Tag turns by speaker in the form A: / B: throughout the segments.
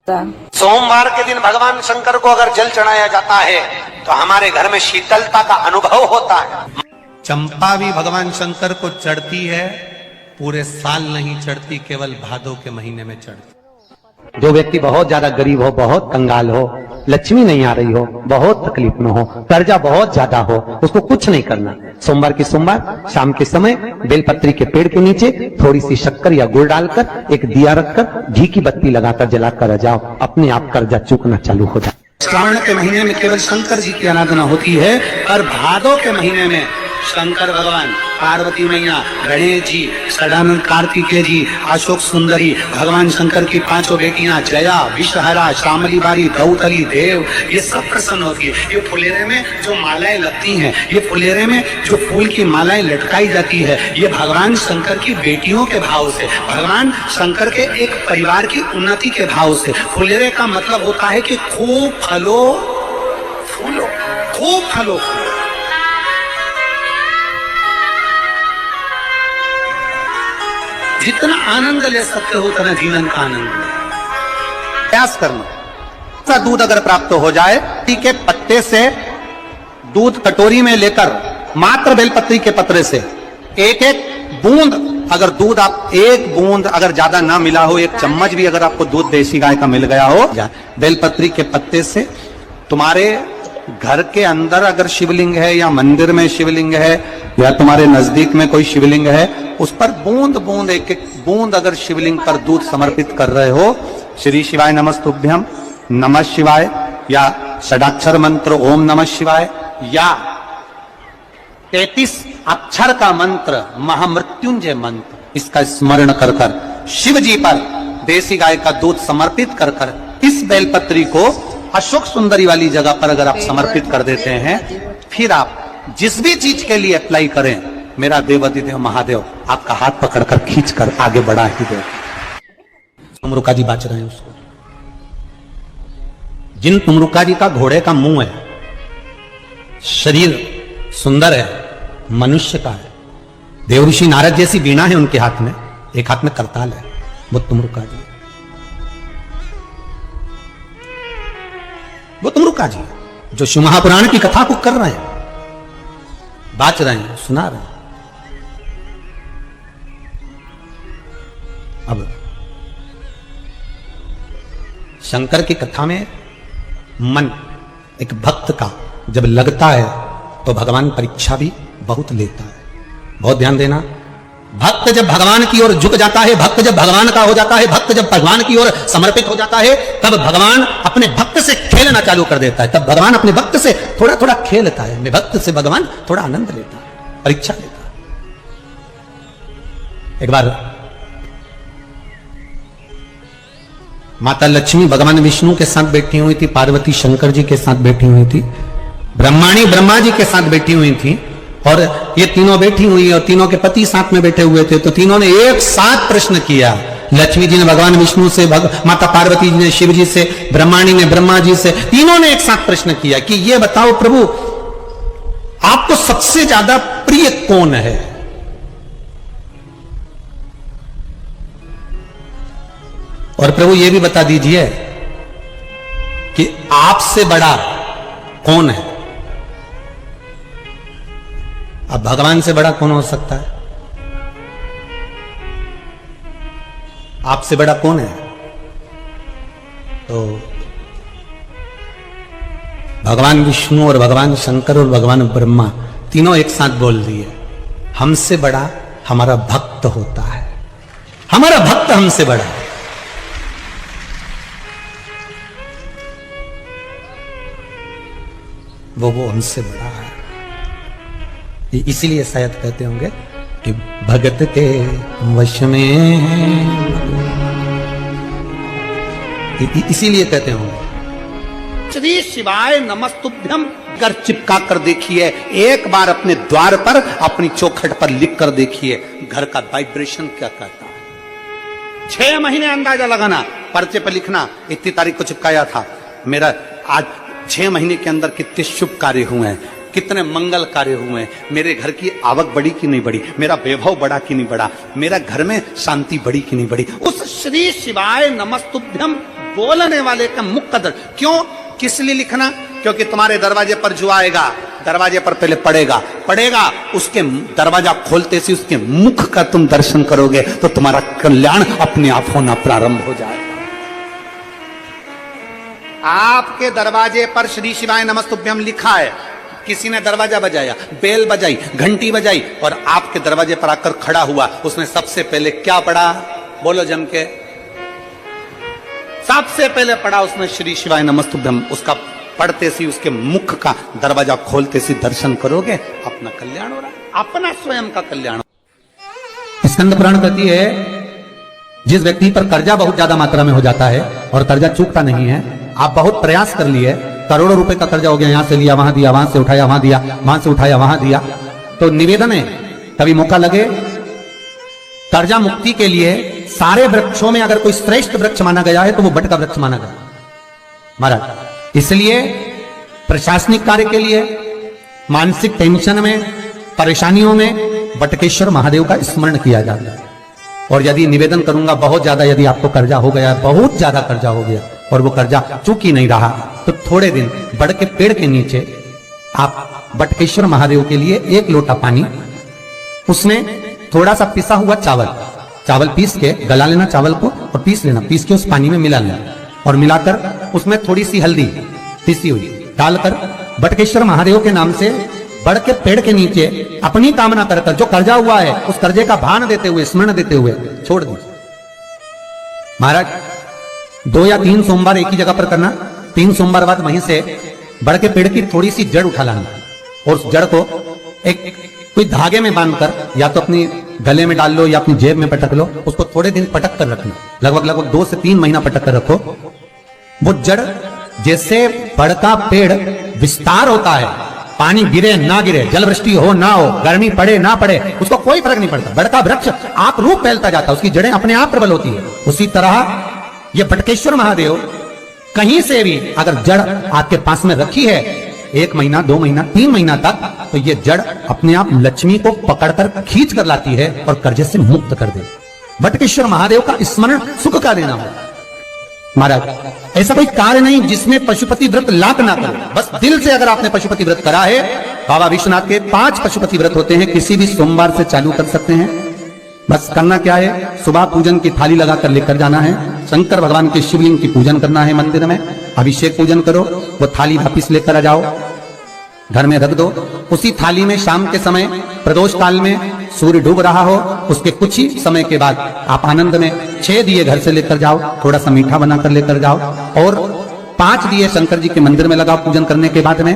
A: सोमवार के दिन भगवान शंकर को अगर जल चढ़ाया जाता है तो हमारे घर में शीतलता का अनुभव होता है।
B: चंपा भी भगवान शंकर को चढ़ती है, पूरे साल नहीं चढ़ती, केवल भादों के महीने में चढ़ती।
C: जो व्यक्ति बहुत ज्यादा गरीब हो, बहुत कंगाल हो, लक्ष्मी नहीं आ रही हो, बहुत तकलीफ में हो, कर्जा बहुत ज्यादा हो, उसको कुछ नहीं करना। सोमवार की सोमवार शाम के समय बेलपत्री के पेड़ के नीचे थोड़ी सी शक्कर या गुड़ डालकर एक दिया रखकर घी की बत्ती लगाकर जलाकर जाओ, अपने आप कर्जा चूकना चालू हो जाए।
B: श्रावण के महीने में केवल शंकर जी की आराधना होती है और भादों के महीने में शंकर भगवान, पार्वती मैया, गणेश जी, सदानंद कार्तिकेय जी, अशोक सुंदरी, भगवान शंकर की पांचों बेटियां जया, विषहरा, श्यामली बारी, दौतली, देव, ये सब प्रसन्न होती है। ये फुलेरे में जो मालाएं लगती हैं, ये फुलेरे में जो फूल की मालाएं लटकाई जाती है, ये भगवान शंकर की बेटियों के भाव से, भगवान शंकर के एक परिवार की उन्नति के भाव से। फुलेरे का मतलब होता है कि खूब फलो फूलो, खूब फलो फूलो। जितना आनंद ले सकते हो उतना जीवन का आनंद
C: प्रयास करना। दूध अगर प्राप्त हो जाए, के पत्ते से दूध कटोरी में लेकर मात्र बेलपत्री के पत्रे से एक एक बूंद, अगर दूध आप एक बूंद अगर ज्यादा ना मिला हो, एक चम्मच भी अगर आपको दूध देसी गाय का मिल गया हो, बेलपत्री के पत्ते से तुम्हारे घर के अंदर अगर शिवलिंग है या मंदिर में शिवलिंग है या तुम्हारे नजदीक में कोई शिवलिंग है, उस पर बूंद बूंद एक एक बूंद अगर शिवलिंग पर दूध समर्पित कर रहे हो, श्री शिवाय नमस्तुभ्यम, नमः शिवाय या षडाक्षर मंत्र ओम नमः शिवाय या 33 अक्षर का मंत्र महामृत्युंजय मंत्र, इसका स्मरण कर कर शिव जी पर देसी गाय का दूध समर्पित कर कर इस बेलपत्री को अशोक सुंदरी वाली जगह पर अगर आप समर्पित कर देते हैं, फिर आप जिस भी चीज के लिए अप्लाई करें, मेरा देवाधिदेव महादेव आपका हाथ पकड़कर खींचकर आगे बढ़ा ही दे। तुमरुका जी बाच रहे हैं उसको, जिन तुमरुका जी का घोड़े का मुंह है, शरीर सुंदर है, मनुष्य का है, देवऋषि नारद जैसी वीणा है उनके हाथ में, एक हाथ में करताल है, वो तुमरुका जी, वो तुमरुका जी जो शिव महापुराण की कथा को कर रहे हैं, बाच रहे हैं, सुना रहे हैं। अब शंकर की कथा में मन एक भक्त का जब लगता है तो भगवान परीक्षा भी बहुत लेता है। बहुत ध्यान देना, भक्त जब भगवान की ओर झुक जाता है, भक्त जब भगवान का हो जाता है, भक्त जब भगवान की ओर समर्पित हो जाता है, तब भगवान अपने भक्त से खेलना चालू कर देता है। तब भगवान अपने भक्त से थोड़ा थोड़ा खेलता है, अपने भक्त से भगवान थोड़ा आनंद लेता है, परीक्षा लेता है। एक बार माता लक्ष्मी भगवान विष्णु के साथ बैठी हुई थी, पार्वती शंकर जी के साथ बैठी हुई थी, ब्रह्माणी ब्रह्मा जी के साथ बैठी हुई थी, और ये तीनों बैठी हुई और तीनों के पति साथ में बैठे हुए थे। तो तीनों ने एक साथ प्रश्न किया, लक्ष्मी जी ने भगवान विष्णु से, माता पार्वती जी ने शिव जी से, ब्रह्माणी ने ब्रह्मा जी से, तीनों ने एक साथ प्रश्न किया कि ये बताओ प्रभु, आपको सबसे ज्यादा प्रिय कौन है? और प्रभु ये भी बता दीजिए कि आपसे बड़ा कौन है? अब भगवान से बड़ा कौन हो सकता है? आपसे बड़ा कौन है? तो भगवान विष्णु और भगवान शंकर और भगवान ब्रह्मा तीनों एक साथ बोल दिए, हमसे बड़ा हमारा भक्त होता है, हमारा भक्त हमसे बड़ा है। वो हमसे बड़ा है। इसीलिए शायद कहते होंगे कि भगत के वश में है, इसीलिए कहते होंगे श्री शिवाय नमस्तुभ्यम कर चिपका कर देखिए, एक बार अपने द्वार पर अपनी चौखट पर लिख कर देखिए, घर का वाइब्रेशन क्या कहता है। 6 महीने अंदाजा लगाना, पर्चे पर लिखना, इतनी तारीख को चिपकाया था, मेरा आज 6 महीने के अंदर कितने शुभ कार्य हुए हैं, कितने मंगल कार्य हुए हैं, मेरे घर की आवक बढ़ी कि नहीं बढ़ी, मेरा वैभव बढ़ा कि नहीं बढ़ा, मेरा घर में शांति बढ़ी कि नहीं बढ़ी। उस श्री शिवाय नमस्तुभ्यम बोलने वाले का मुख का क्यों, किस लिए लिखना? क्योंकि तुम्हारे दरवाजे पर जो आएगा, दरवाजे पर पहले पड़ेगा, उसके दरवाजा खोलते से उसके मुख का तुम दर्शन करोगे तो तुम्हारा कल्याण अपने आप होना प्रारंभ हो जाएगा। आपके दरवाजे पर श्री शिवाय नमस्तुभ्यम लिखा है, किसी ने दरवाजा बजाया, बेल बजाई, घंटी बजाई और आपके दरवाजे पर आकर खड़ा हुआ, उसने सबसे पहले क्या पढ़ा? बोलो जम के। सबसे पहले पढ़ा उसने श्री शिवाय नमस्तुभ्यम। उसका पढ़ते सी उसके मुख का दरवाजा खोलते सी दर्शन करोगे, अपना कल्याण हो रहा है, अपना स्वयं का कल्याण।
D: स्कंद पुराण कहती है जिस व्यक्ति पर कर्जा बहुत ज्यादा मात्रा में हो जाता है और कर्जा चूकता नहीं है, आप बहुत प्रयास कर लिए, करोड़ों रुपए का कर्जा हो गया, यहां से लिया वहां दिया, वहां से उठाया वहां दिया, वहां से उठाया वहां दिया, तो निवेदन है कभी मौका लगे कर्जा मुक्ति के लिए सारे वृक्षों में अगर कोई श्रेष्ठ वृक्ष माना गया है तो वो बट का वृक्ष माना गया महाराज। इसलिए प्रशासनिक कार्य के लिए, मानसिक टेंशन में, परेशानियों में बटकेश्वर महादेव का स्मरण किया जाता है। और यदि निवेदन करूंगा बहुत ज्यादा, यदि आपको कर्जा हो गया, बहुत ज्यादा कर्जा हो गया और वो कर्जा चूक ही नहीं रहा, तो थोड़े दिन बड़ के पेड़ के नीचे आप बटकेश्वर महादेव के लिए 1 लोटा पानी, उसमें थोड़ा सा पिसा हुआ चावल पीस के गला लेना, चावल को और पीस लेना, पीस के उस पानी में मिला लेना और मिलाकर उसमें थोड़ी सी हल्दी पिसी हुई डालकर बटकेश्वर महादेव के नाम से बड़ के पेड़ के नीचे अपनी कामना कर जो कर्जा हुआ है उस कर्जे का भान देते हुए, स्मरण देते हुए छोड़ दीजिए। महाराज 2 या 3 सोमवार एक ही जगह पर करना, 3 सोमवार बाद वहीं से बड़ के पेड़ की थोड़ी सी जड़ उठा लाना और उस जड़ को एक कोई धागे में बांधकर या तो अपनी गले में डाल लो या अपनी जेब में पटक लो, उसको थोड़े दिन पटक कर रखना, लगभग 2 से 3 महीना पटक कर रखो। वो जड़ जैसे बड़ का पेड़ विस्तार होता है, पानी गिरे ना गिरे, जल वृष्टि हो ना हो, गर्मी पड़े ना पड़े, उसको कोई फर्क नहीं पड़ता, बड़ का वृक्ष आप रूप फैलता जाता है, उसकी जड़ें अपने आप प्रबल होती है। उसी तरह ये बटकेश्वर महादेव कहीं से भी अगर जड़ आपके पास में रखी है 1 महीना, 2 महीना, 3 महीना तक, तो ये जड़ अपने आप लक्ष्मी को पकड़कर खींच कर लाती है और कर्जे से मुक्त कर दे। बटकेश्वर महादेव का स्मरण सुख का देना हो। महाराज ऐसा कोई कार्य नहीं जिसमें पशुपति व्रत लाख ना करे, बस दिल से अगर आपने पशुपति व्रत करा है, बाबा विश्वनाथ के 5 पशुपति व्रत होते हैं, किसी भी सोमवार से चालू कर सकते हैं। बस करना क्या है, सुबह पूजन की थाली लगाकर लेकर जाना है, शंकर भगवान के शिवलिंग की पूजन करना है, मंदिर में अभिषेक पूजन करो, वो थाली वापिस लेकर आ जाओ, घर में रख दो। उसी थाली में शाम के समय प्रदोष काल में सूर्य डूब रहा हो, उसके कुछ ही समय के बाद आप आनंद में 6 दिए घर से लेकर जाओ, थोड़ा सा मीठा बनाकर लेकर जाओ और 5 दिए शंकर जी के मंदिर में लगाओ। पूजन करने के बाद में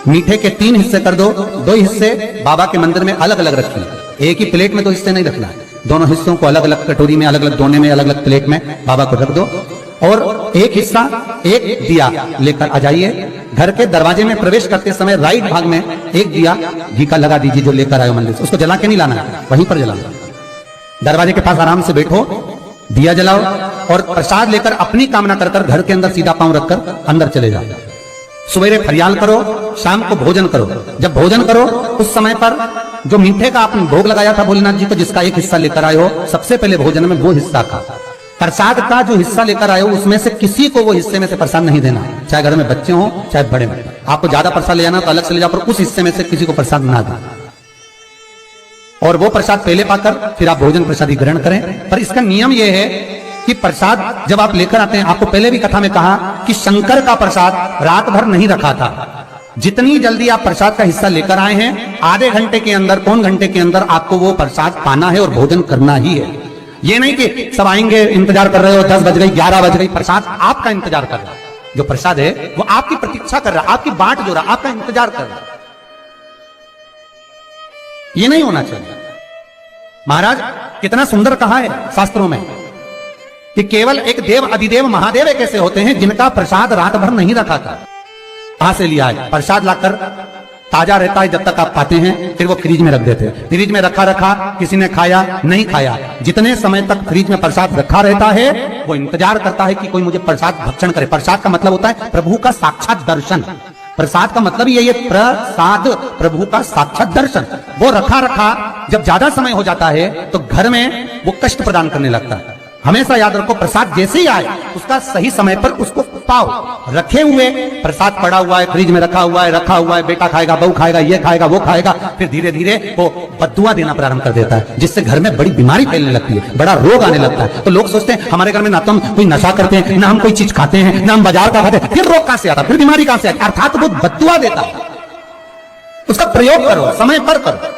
D: मीठे के 3 हिस्से कर दो, 2 हिस्से बाबा के मंदिर में अलग अलग रखिए, एक ही प्लेट में 2 हिस्से नहीं रखना, दोनों हिस्सों को अलग अलग कटोरी में, अलग अलग दोने में, अलग अलग प्लेट में बाबा को रख दो और एक हिस्सा, एक दिया लेकर आ जाइए। घर के दरवाजे में प्रवेश करते समय राइट भाग में एक दिया घी का लगा दीजिए जो लेकर आए मंदिर से, उसको जला के नहीं लाना है, वहीं पर जलाना। दरवाजे के पास आराम से बैठो, दिया जलाओ और प्रसाद लेकर अपनी कामना कर कर घर के अंदर सीधा पांव रखकर अंदर चले जाओ। सवेरे फरियाल करो, शाम को भोजन करो। जब भोजन करो उस समय पर जो मीठे का आपने भोग लगाया था भोलेनाथ जी को, जिसका एक हिस्सा लेकर आए हो, सबसे पहले भोजन में वो हिस्सा खा। प्रसाद का जो हिस्सा लेकर आए हो उसमें से किसी को वो हिस्से में से प्रसाद नहीं देना, चाहे घर में बच्चे हो चाहे बड़े में। आपको ज्यादा प्रसाद ले जाना तो अलग से ले जाओ, पर उस हिस्से में से किसी को प्रसाद ना देना। और वो प्रसाद पहले पाकर फिर आप भोजन प्रसादी ग्रहण करें। पर इसका नियम यह है कि प्रसाद जब आप लेकर आते हैं, आपको पहले भी कथा में कहा कि शंकर का प्रसाद रात भर नहीं रखा था। जितनी जल्दी आप प्रसाद का हिस्सा लेकर आए हैं, आधे घंटे के अंदर, पौन घंटे के अंदर आपको वो प्रसाद पाना है और भोजन करना ही है। ये नहीं कि सब आएंगे, इंतजार कर रहे हो, 10 बज गई, 11 बज गई, प्रसाद आपका इंतजार कर रहा है। जो प्रसाद है वो आपकी प्रतीक्षा कर रहा है, आपकी बाट जो रहा, आपका इंतजार कर रहा है। ये नहीं होना चाहिए। महाराज कितना सुंदर कहा है शास्त्रों में कि केवल एक देव अधिदेव महादेव एक ऐसे होते हैं जिनका प्रसाद रात भर नहीं रखा था। कहां से लिया है? प्रसाद लाकर ताजा रहता है जब तक आप खाते हैं, फिर वो फ्रिज में रख देते हैं। फ्रिज में रखा किसी ने खाया नहीं खाया, जितने समय तक फ्रिज में प्रसाद रखा रहता है वो इंतजार करता है कि कोई मुझे प्रसाद भक्षण करे। प्रसाद का मतलब होता है प्रभु का साक्षात दर्शन। प्रसाद का मतलब यही है, प्रसाद प्रभु का साक्षात दर्शन। वो रखा जब ज्यादा समय हो जाता है तो घर में वो कष्ट प्रदान करने लगता है। हमेशा याद रखो, प्रसाद जैसे ही आए उसका सही समय पर उसको पाओ। रखे हुए प्रसाद पड़ा हुआ है, फ्रिज में रखा हुआ है, बेटा खाएगा, बहू खाएगा, ये खाएगा, वो खाएगा, फिर धीरे धीरे वो बद्दुआ देना प्रारंभ कर देता है, जिससे घर में बड़ी बीमारी फैलने लगती है, बड़ा रोग आने लगता है। तो लोग सोचते हैं हमारे घर में ना तो हम कोई नशा करते हैं, ना हम कोई चीज खाते हैं, ना हम बाजार का खाते हैं, फिर रोग कहां से आता, फिर बीमारी कहां से आती? अर्थात वो बद्दुआ देता है। उसका प्रयोग करो, समय पर करो,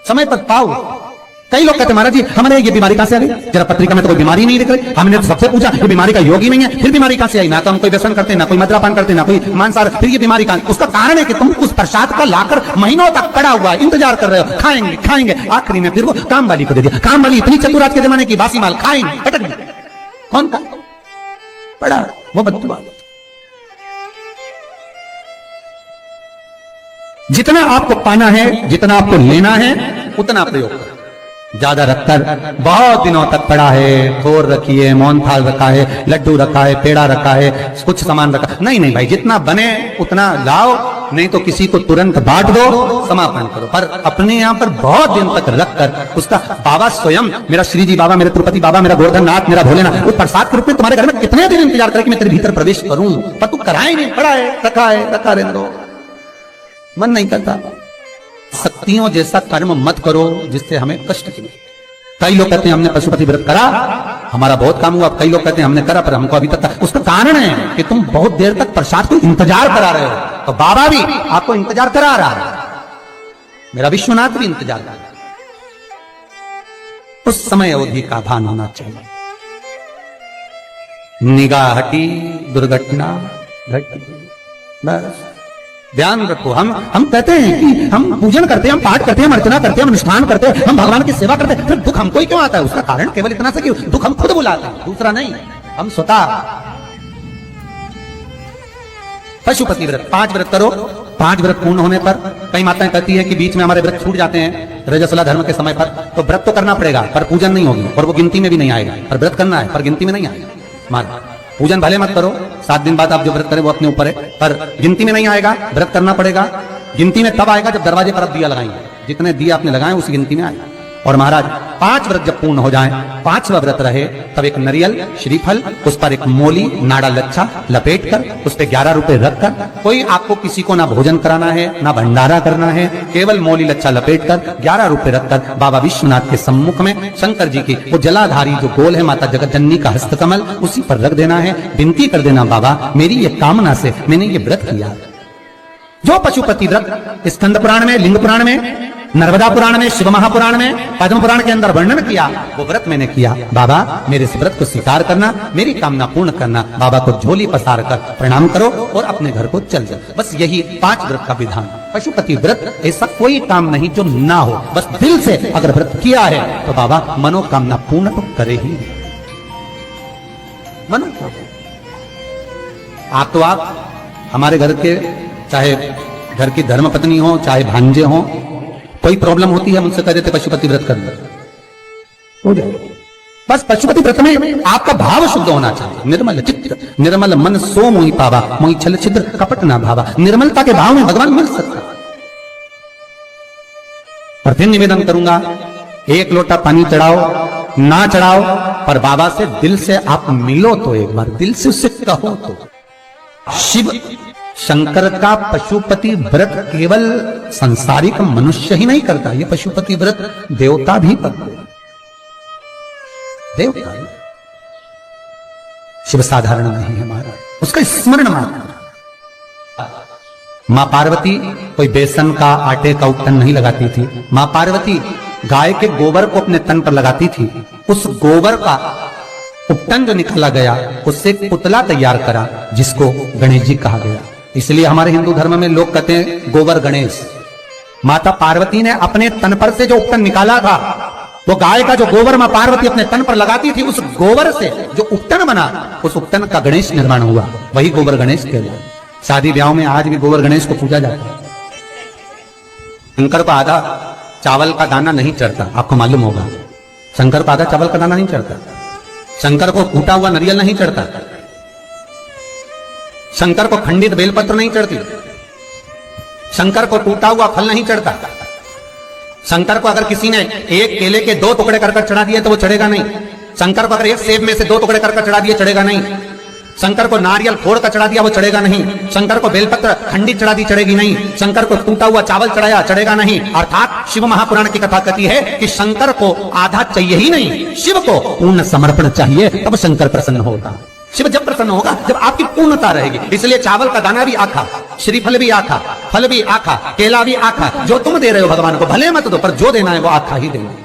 D: समय पर पाओ। कई लोग कहते हैं महाराज जी हमारे ये बीमारी कहां से आ गई, जरा पत्रिका में तो कोई बीमारी नहीं दिख रही, हमने तो सबसे पूछा ये बीमारी का योग ही नहीं है, फिर बीमारी कहां से आई? ना तो हम कोई व्यसन करते, ना कोई मद्यपान करते, ना कोई मांसाहार, फिर ये बीमारी कहां? उसका कारण है कि तुम उस प्रसाद का लाकर महीनों तक पड़ा हुआ है, इंतजार कर रहे हो, खाएंगे खाएंगे, आखिरी में फिर वो काम वाली को दे दिया। काम वाली इतनी चतुर आज के जमाने की, बासी माल खाएंगे, पटक दिया। कौन का पड़ा? वो बद्दुआ। जितना आपको पाना है, जितना आपको लेना है, उतना प्रयोग करो। ज्यादा रखकर बहुत दिनों तक पड़ा है, खोर रखी है, मोहनथाल रखा है, लड्डू रखा है, पेड़ा रखा है, कुछ सामान रखा, नहीं भाई, जितना बने उतना लाओ, नहीं तो किसी को तुरंत बांट दो, समापन करो। पर अपने यहाँ पर बहुत दिन तक रखकर उसका बाबा स्वयं, मेरा श्री जी बाबा, मेरा तिरुपति बाबा, मेरा गोवर्धन नाथ, मेरा भोलेनाथ, उस प्रसाद के रूप में तुम्हारे घर में कितने दिन इंतजार करे कि मैं तेरे भीतर प्रवेश करूं, पर तू कराए नहीं, पड़ा है, रखा रहने दो, मन नहीं करता। शक्तियों जैसा कर्म मत करो जिससे हमें कष्ट मिले। कई लोग कहते हैं हमने पशुपति व्रत करा, हमारा बहुत काम हुआ, कई लोग कहते हैं हमने करा पर हमको अभी तक, उसका कारण है कि तुम बहुत देर तक प्रसाद को इंतजार करा रहे हो। तो बाबा भी आपको इंतजार करा रहा है, मेरा विश्वनाथ भी इंतजार कर रहा है। उस समय अवधि का भान होना चाहिए। निगाह हटी, दुर्घटना घटी, बस ध्यान रखो। हम कहते हैं कि हम पूजन करते हैं, हम पाठ करते हैं, हम अर्चना करते हैं, हम अनुष्ठान करते हैं, हम भगवान की सेवा करते हैं, फिर दुख हमको ही क्यों आता है? उसका कारण केवल इतना सा कि दुख हम खुद बुलाते हैं, दूसरा नहीं। हम स्वतः पशुपति व्रत 5 व्रत करो। 5 व्रत पूर्ण होने पर कई माताएं कहती है कि बीच में हमारे व्रत छूट जाते हैं रजस्वला धर्म के समय पर, तो व्रत तो करना पड़ेगा पर पूजन नहीं होगी, और वो गिनती में भी नहीं आएगा। पर व्रत करना है पर गिनती में नहीं आएगा। मार पूजन भले मत करो, 7 दिन बाद आप जो व्रत करें वो अपने ऊपर है, पर गिनती में नहीं आएगा। व्रत करना पड़ेगा। गिनती में तब आएगा जब दरवाजे पर आप दिया लगाएंगे, जितने दिया आपने लगाए उसी गिनती में आएगा। और महाराज 5 व्रत जब पूर्ण हो जाएं, 5वां व्रत रहे, तब एक नरियल श्रीफल, उस पर एक मोली नाड़ा लच्छा लपेट कर, उस पर 11 रुपए रखकर, कोई आपको किसी को ना भोजन कराना है ना भंडारा करना है, केवल मोली लच्छा लपेट कर 11 रुपए रखकर बाबा विश्वनाथ के सम्मुख में शंकर जी की वो जलाधारी जो गोल है माता जगत जननी का हस्तकमल, उसी पर रख देना है। विनती कर देना, बाबा मेरी ये कामना से मैंने ये व्रत किया। जो पशुपति व्रत स्कंद पुराण में, लिंग पुराण में, नर्मदा पुराण में, शिव महापुराण में, पद्म पुराण के अंदर वर्णन किया, वो व्रत मैंने किया। बाबा मेरे इस व्रत को स्वीकार करना, मेरी कामना पूर्ण करना। बाबा को झोली पसार कर प्रणाम करो और अपने घर को चल जाओ। बस यही 5 व्रत का विधान। पशुपति व्रत ऐसा कोई काम नहीं जो ना हो, बस दिल से अगर व्रत किया है तो बाबा मनोकामना पूर्ण तो करे ही। आप तो आप हमारे घर के, चाहे घर की धर्मपत्नी हो, चाहे भांजे हो, कोई प्रॉब्लम होती है मुझसे कह देते पशुपति व्रत कर हो जाए। बस पशुपति व्रत में आपका भाव शुद्ध होना चाहिए। निर्मल चित्त निर्मल मन सो मोहि पावा, मोहि छल छिद्र कपट ना भावा। निर्मलता के भाव में भगवान मिल सकता। और फिर निवेदन करूंगा, 1 लोटा पानी चढ़ाओ ना चढ़ाओ, पर बाबा से दिल से आप मिलो तो एक बार, दिल से उससे कहो तो। शिव शंकर का पशुपति व्रत केवल संसारिक मनुष्य ही नहीं करता, ये पशुपति व्रत देवता भी करते। देवता शिव साधारण नहीं है महाराज, उसका स्मरण मात्र। मां पार्वती कोई बेसन का, आटे का उपटन नहीं लगाती थी। मां पार्वती गाय के गोबर को अपने तन पर लगाती थी। उस गोबर का उपटन जो निकाला गया, उससे एक पुतला तैयार करा जिसको गणेश जी कहा गया। इसलिए हमारे हिंदू धर्म में लोग कहते हैं गोबर गणेश। माता पार्वती ने अपने तन पर से जो उपटन निकाला था, वो गाय का जो गोबर मां पार्वती अपने तन पर लगाती थी, उस गोबर से जो उपटन बना, उस उपटन का गणेश निर्माण हुआ, वही गोबर गणेश कहलाता है। शादी ब्याह में आज भी गोबर गणेश को पूजा जाता है। शंकर को आधा चावल का दाना नहीं चढ़ता, आपको मालूम होगा। शंकर को आधा चावल का दाना नहीं चढ़ता। शंकर को कूटा हुआ नारियल नहीं चढ़ता। शंकर को खंडित बेलपत्र नहीं चढ़ती। शंकर को टूटा हुआ फल नहीं चढ़ता। शंकर को अगर किसी ने एक केले के 2 टुकड़े कर चढ़ा दिए तो वो चढ़ेगा नहीं। शंकर को अगर एक सेब में से 2 टुकड़े करके चढ़ा दिए चढ़ेगा नहीं। शंकर को नारियल फोड़ कर चढ़ा दिया वो चढ़ेगा नहीं। शंकर को बेलपत्र खंडी चढ़ा दी चढ़ेगी नहीं। शंकर को टूटा हुआ चावल चढ़ाया चढ़ेगा नहीं। अर्थात शिव महापुराण की कथा कहती है कि शंकर को आधा चाहिए ही नहीं, शिव को पूर्ण समर्पण चाहिए, तब शंकर प्रसन्न होगा। शिव जब प्रसन्न होगा जब आपकी पूर्णता रहेगी। इसलिए चावल का दाना भी आखा, श्रीफल भी आखा, फल भी आखा, केला भी आखा। जो तुम दे रहे हो भगवान को भले मत दो, पर जो देना है वो आखा ही देना।